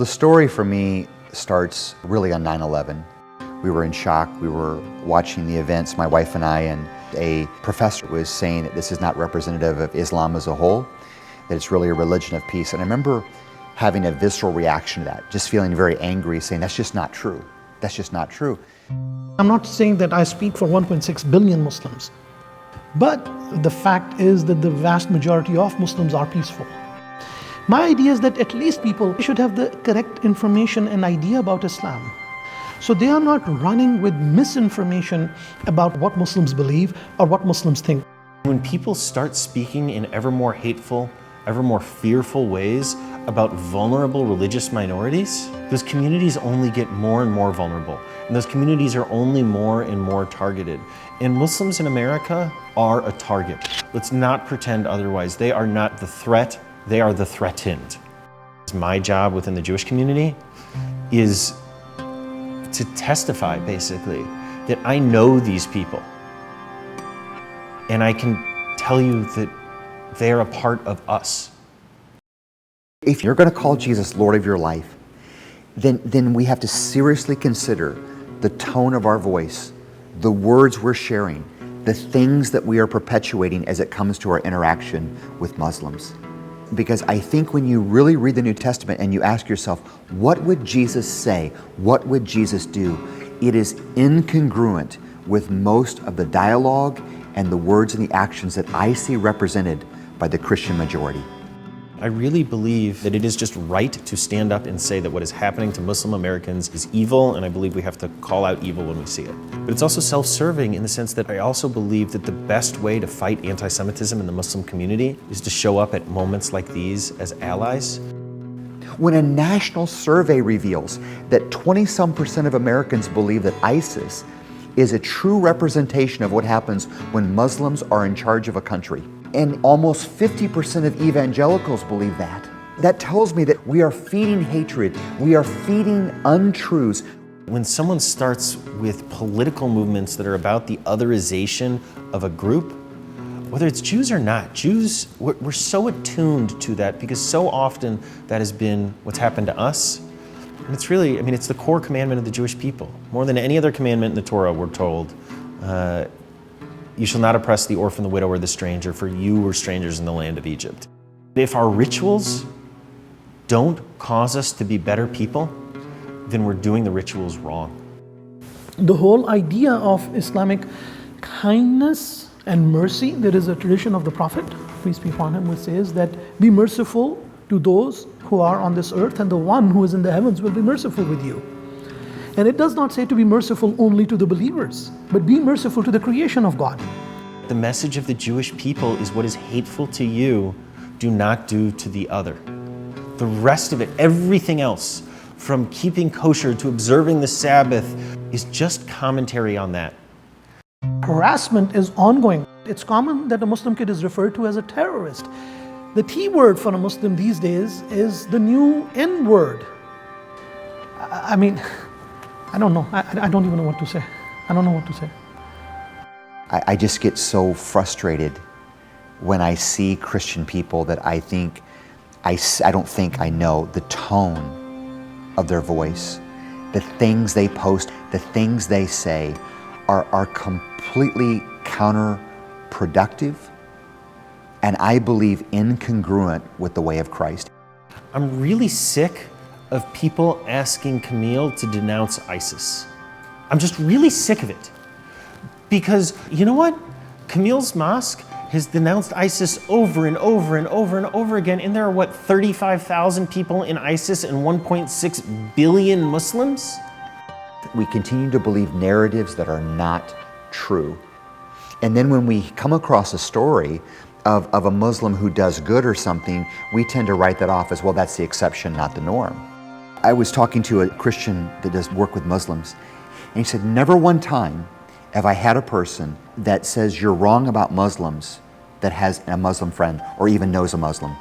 The story for me starts really on 9/11. We were in shock. We were watching the events, my wife and I, and a professor was saying that this is not representative of Islam as a whole, that it's really a religion of peace. And I remember having a visceral reaction to that, just feeling very angry, saying that's just not true. That's just not true. I'm not saying that I speak for 1.6 billion Muslims, but the fact is that the vast majority of Muslims are peaceful. My idea is that at least people should have the correct information and idea about Islam. So they are not running with misinformation about what Muslims believe or what Muslims think. When people start speaking in ever more hateful, ever more fearful ways about vulnerable religious minorities, those communities only get more and more vulnerable. And those communities are only more and more targeted. And Muslims in America are a target. Let's not pretend otherwise. They are not the threat, they are the threatened. My job within the Jewish community is to testify, basically, that I know these people. And I can tell you that they are a part of us. If you're going to call Jesus Lord of your life, then we have to seriously consider the tone of our voice, the words we're sharing, the things that we are perpetuating as it comes to our interaction with Muslims. Because I think when you really read the New Testament and you ask yourself, what would Jesus say? What would Jesus do? It is incongruent with most of the dialogue and the words and the actions that I see represented by the Christian majority. I really believe that it is just right to stand up and say that what is happening to Muslim Americans is evil, and I believe we have to call out evil when we see it. But it's also self-serving in the sense that I also believe that the best way to fight anti-Semitism in the Muslim community is to show up at moments like these as allies. When a national survey reveals that 20-some% of Americans believe that ISIS is a true representation of what happens when Muslims are in charge of a country, and almost 50% of evangelicals believe that. That tells me that we are feeding hatred, we are feeding untruths. When someone starts with political movements that are about the otherization of a group, whether it's Jews or not, Jews, we're so attuned to that because so often that has been what's happened to us. And it's really, it's the core commandment of the Jewish people. More than any other commandment in the Torah, we're told, you shall not oppress the orphan, the widow, or the stranger, for you were strangers in the land of Egypt. If our rituals don't cause us to be better people, then we're doing the rituals wrong. The whole idea of Islamic kindness and mercy, there is a tradition of the Prophet, peace be upon him, which says that be merciful to those who are on this earth, and the one who is in the heavens will be merciful with you. And it does not say to be merciful only to the believers, but be merciful to the creation of God. The message of the Jewish people is what is hateful to you, do not do to the other. The rest of it, everything else, from keeping kosher to observing the Sabbath, is just commentary on that. Harassment is ongoing. It's common that a Muslim kid is referred to as a terrorist. The T word for a Muslim these days is the new N word. I don't know. I don't even know what to say. I don't know what to say. I just get so frustrated when I see Christian people that I don't think I know the tone of their voice. The things they post, the things they say are completely counterproductive and I believe incongruent with the way of Christ. I'm really sick of people asking Kamil to denounce ISIS. I'm just really sick of it. Because you know what? Kamil's mosque has denounced ISIS over and over and over and over again, and there are 35,000 people in ISIS and 1.6 billion Muslims? We continue to believe narratives that are not true. And then when we come across a story of a Muslim who does good or something, we tend to write that off as, well, that's the exception, not the norm. I was talking to a Christian that does work with Muslims, and he said, never one time have I had a person that says you're wrong about Muslims that has a Muslim friend or even knows a Muslim.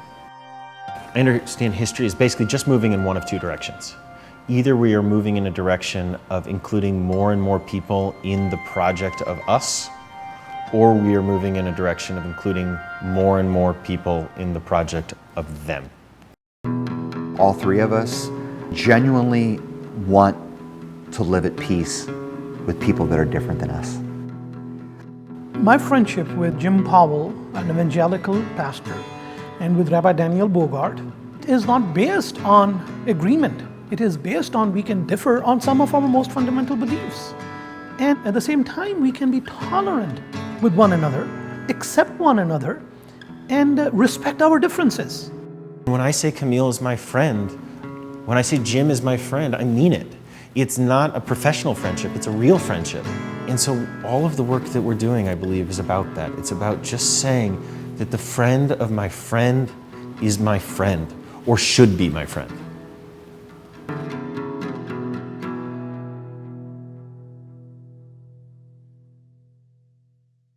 I understand history is basically just moving in one of two directions. Either we are moving in a direction of including more and more people in the project of us, or we are moving in a direction of including more and more people in the project of them. All three of us genuinely want to live at peace with people that are different than us. My friendship with Jim Powell, an evangelical pastor, and with Rabbi Daniel Bogard is not based on agreement. It is based on we can differ on some of our most fundamental beliefs. And at the same time, we can be tolerant with one another, accept one another, and respect our differences. When I say Kamil is my friend, when I say Jim is my friend, I mean it. It's not a professional friendship, it's a real friendship. And so all of the work that we're doing, I believe, is about that. It's about just saying that the friend of my friend is my friend, or should be my friend.